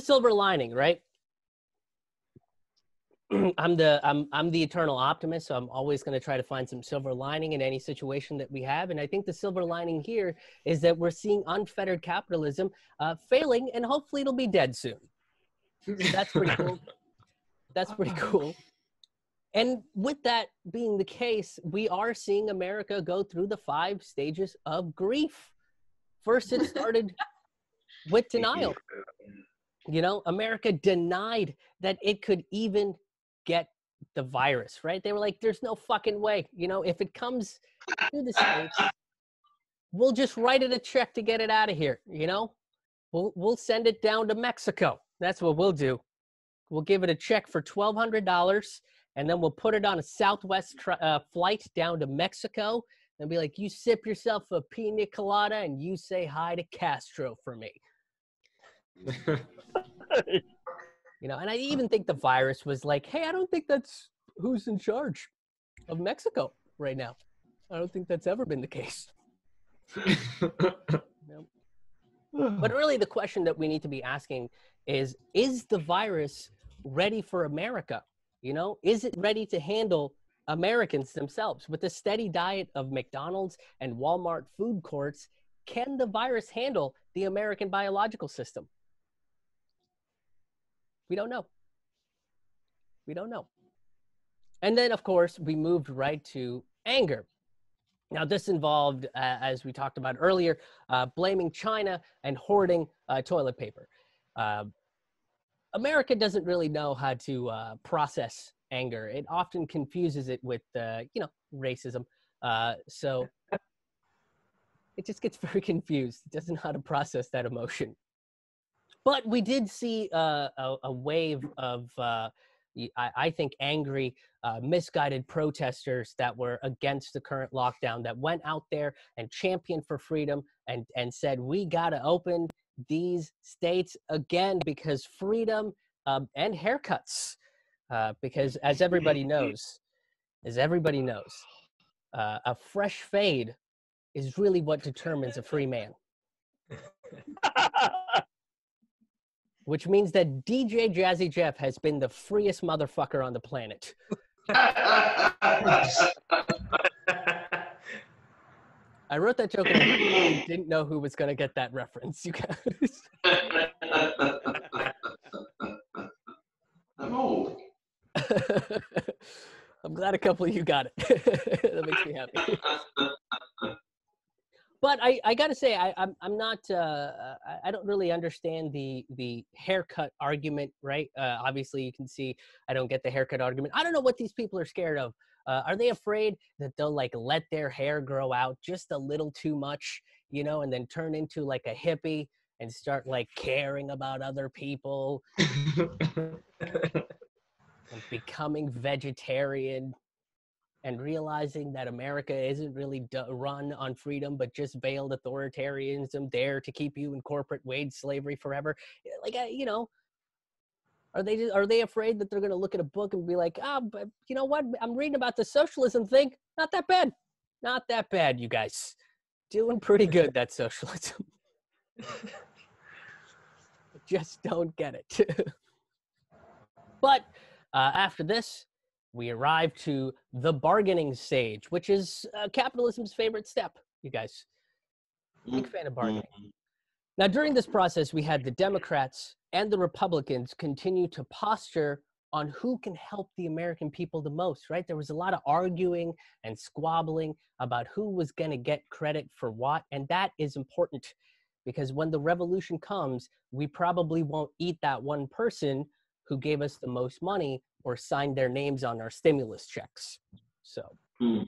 silver lining, right? I'm the eternal optimist, so I'm always going to try to find some silver lining in any situation that we have. And I think the silver lining here is that we're seeing unfettered capitalism failing, and hopefully it'll be dead soon. So that's pretty cool. That's pretty cool. And with that being the case, we are seeing America go through the 5 stages of grief. First, it started with denial. You know, America denied that it could even get the virus, right? They were like, there's no fucking way. You know, if it comes to the States, we'll just write it a check to get it out of here, you know? We'll send it down to Mexico. That's what we'll do. We'll give it a check for $1,200, and then we'll put it on a Southwest flight down to Mexico and be like, you sip yourself a pina colada and you say hi to Castro for me. You know, and I even think the virus was like, hey, I don't think that's who's in charge of Mexico right now. I don't think that's ever been the case. No. But really the question that we need to be asking is the virus ready for America? You know, is it ready to handle Americans themselves? With a steady diet of McDonald's and Walmart food courts, can the virus handle the American biological system? We don't know. We don't know. And then, of course, we moved right to anger. Now, this involved, as we talked about earlier, blaming China and hoarding toilet paper. America doesn't really know how to process anger. It often confuses it with, you know, racism. So it just gets very confused. It doesn't know how to process that emotion. But we did see a wave of, I think, angry, misguided protesters that were against the current lockdown, that went out there and championed for freedom and said, we got to open these states again because freedom and haircuts. Because as everybody knows, a fresh fade is really what determines a free man. Which means that DJ Jazzy Jeff has been the freest motherfucker on the planet. I wrote that joke and I really didn't know who was going to get that reference, you guys. I'm old. I'm glad a couple of you got it. That makes me happy. But I got to say, I'm not, I don't really understand the haircut argument, right? Obviously, you can see I don't get the haircut argument. I don't know what these people are scared of. Are they afraid that they'll like let their hair grow out just a little too much, you know, and then turn into like a hippie and start like caring about other people and becoming vegetarian? And realizing that America isn't really run on freedom, but just veiled authoritarianism there to keep you in corporate wage slavery forever. Like, you know, are they afraid that they're going to look at a book and be like, but you know what? I'm reading about the socialism thing. Not that bad. Not that bad, you guys. Doing pretty good, that socialism. Just don't get it. But after this, we arrive to the bargaining stage, which is capitalism's favorite step, you guys. Big fan of bargaining. Now, during this process, we had the Democrats and the Republicans continue to posture on who can help the American people the most, right? There was a lot of arguing and squabbling about who was going to get credit for what, and that is important because when the revolution comes, we probably won't eat that one person who gave us the most money or signed their names on our stimulus checks. So, and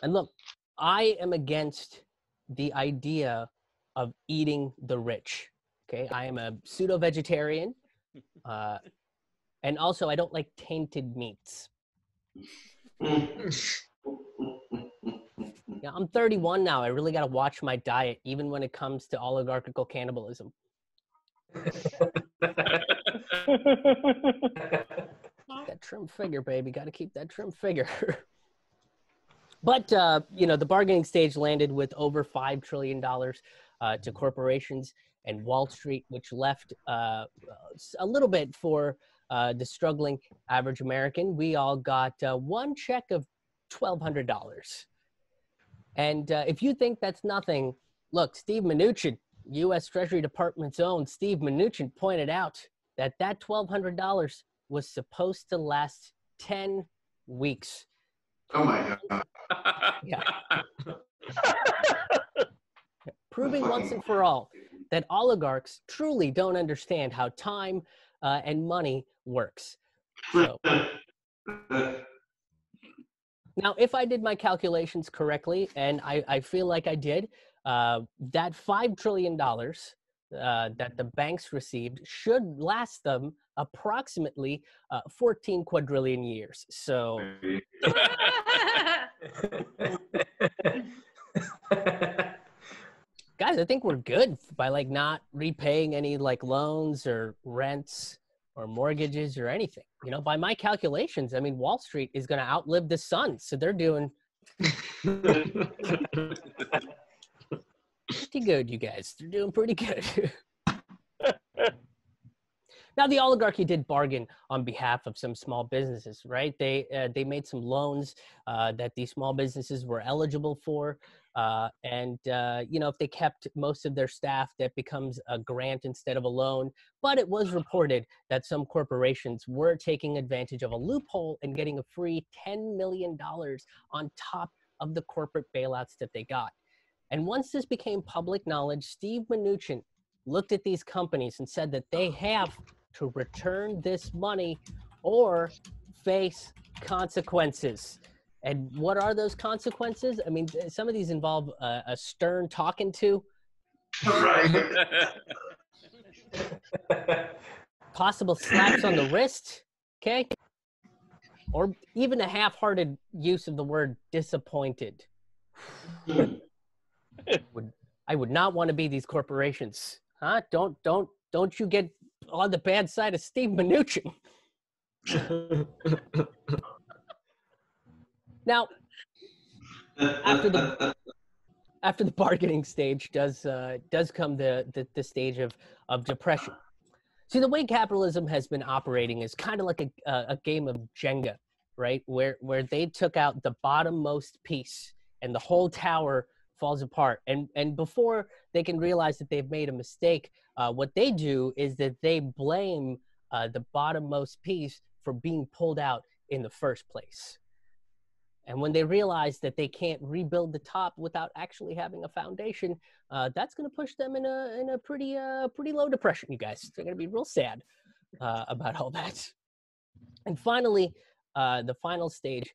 look, I am against the idea of eating the rich, okay? I am a pseudo-vegetarian, and also I don't like tainted meats. Yeah, I'm 31 now. I really got to watch my diet, even when it comes to oligarchical cannibalism. That trim figure, baby. Got to keep that trim figure. But, you know, the bargaining stage landed with over $5 trillion to corporations. and Wall Street, which left a little bit for the struggling average American. We all got one check of $1,200. And if you think that's nothing, look, Steve Mnuchin, U.S. Treasury Department's own Steve Mnuchin, pointed out that that $1,200 was supposed to last 10 weeks. Oh my God. Yeah. Proving once and for all that oligarchs truly don't understand how time and money works. So, now, if I did my calculations correctly, and I feel like I did, that $5 trillion that the banks received should last them approximately 14 quadrillion years. So, guys, I think we're good by like not repaying any like loans or rents or mortgages or anything. You know, by my calculations, I mean, Wall Street is going to outlive the sun. So they're doing pretty good, you guys. They're doing pretty good. Now, the oligarchy did bargain on behalf of some small businesses, right? They made some loans that these small businesses were eligible for. You know, if they kept most of their staff, that becomes a grant instead of a loan. But it was reported that some corporations were taking advantage of a loophole and getting a free $10 million on top of the corporate bailouts that they got. And once this became public knowledge, Steve Mnuchin looked at these companies and said that they have to return this money or face consequences. And what are those consequences? I mean, some of these involve a stern talking to. Right. Possible slaps on the wrist, okay? Or even a half-hearted use of the word disappointed. I would not want to be these corporations, huh? Don't you get on the bad side of Steve Mnuchin. Now, after the bargaining stage does come the stage of depression. See, the way capitalism has been operating is kind of like a game of Jenga, right? Where they took out the bottommost piece and the whole tower falls apart. And before they can realize that they've made a mistake, what they do is that they blame the bottommost piece for being pulled out in the first place. And when they realize that they can't rebuild the top without actually having a foundation, that's going to push them in a pretty low depression, you guys. They're going to be real sad about all that. And finally, the final stage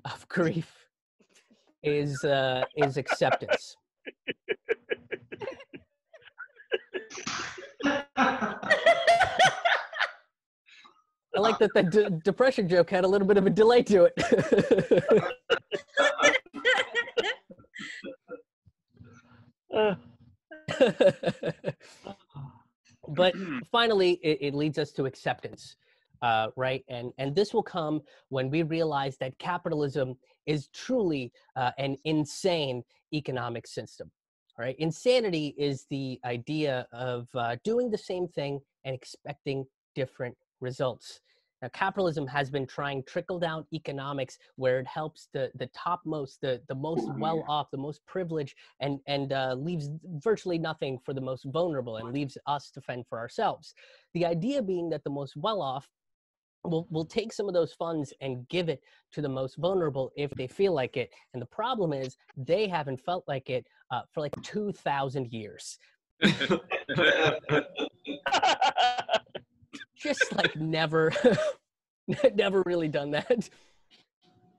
of grief is acceptance. I like that the depression joke had a little bit of a delay to it. But finally, it leads us to acceptance, right? And this will come when we realize that capitalism is truly an insane economic system, right? Insanity is the idea of doing the same thing and expecting different results. Now, capitalism has been trying trickle-down economics where it helps the topmost, the most well-off, the most privileged, and leaves virtually nothing for the most vulnerable and leaves us to fend for ourselves. The idea being that the most well-off will take some of those funds and give it to the most vulnerable if they feel like it. And the problem is they haven't felt like it for like 2,000 years. Just like never really done that,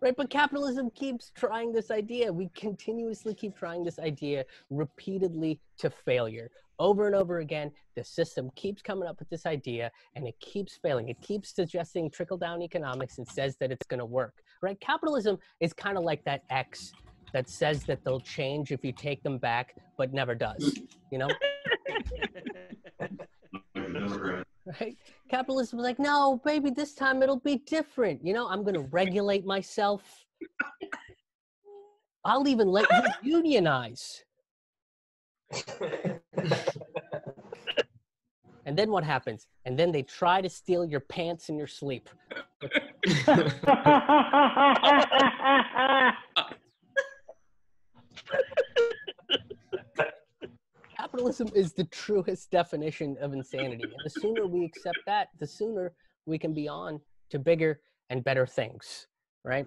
right? But capitalism keeps trying this idea. We continuously keep trying this idea repeatedly to failure. Over and over again, the system keeps coming up with this idea and it keeps failing. It keeps suggesting trickle-down economics and says that it's going to work, right? Capitalism is kind of like that ex that says that they'll change if you take them back, but never does, you know? Right? Capitalism is like, no, baby, this time it'll be different. You know, I'm going to regulate myself. I'll even let you unionize. And then what happens? And then they try to steal your pants in your sleep. Capitalism is the truest definition of insanity. And the sooner we accept that, the sooner we can be on to bigger and better things, right?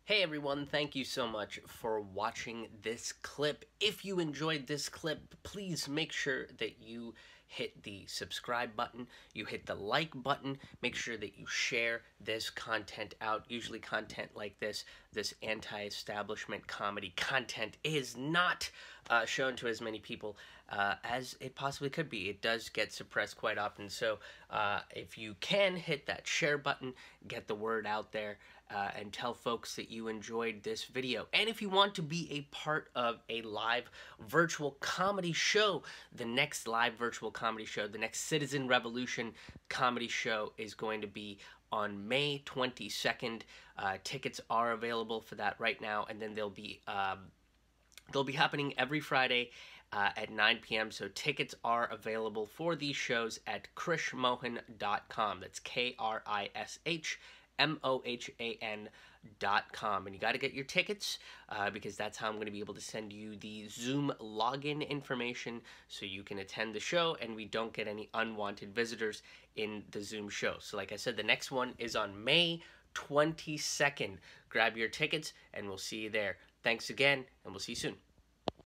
Hey everyone, thank you so much for watching this clip. If you enjoyed this clip, please make sure that you hit the subscribe button, you hit the like button, make sure that you share this content out. Usually content like this anti-establishment comedy content is not shown to as many people as it possibly could be. It does get suppressed quite often, so if you can hit that share button, get the word out there, and tell folks that you enjoyed this video. And if you want to be a part of a live virtual comedy show, the next live virtual comedy show, the next Citizen Revolution comedy show is going to be on May 22nd. Tickets are available for that right now, and then they'll be happening every Friday at 9 p.m. So tickets are available for these shows at krishmohan.com. That's KRISHMOHAN.com. And you got to get your tickets because that's how I'm going to be able to send you the Zoom login information so you can attend the show and we don't get any unwanted visitors in the Zoom show. So like I said, the next one is on May 22nd. Grab your tickets and we'll see you there. Thanks again, and we'll see you soon.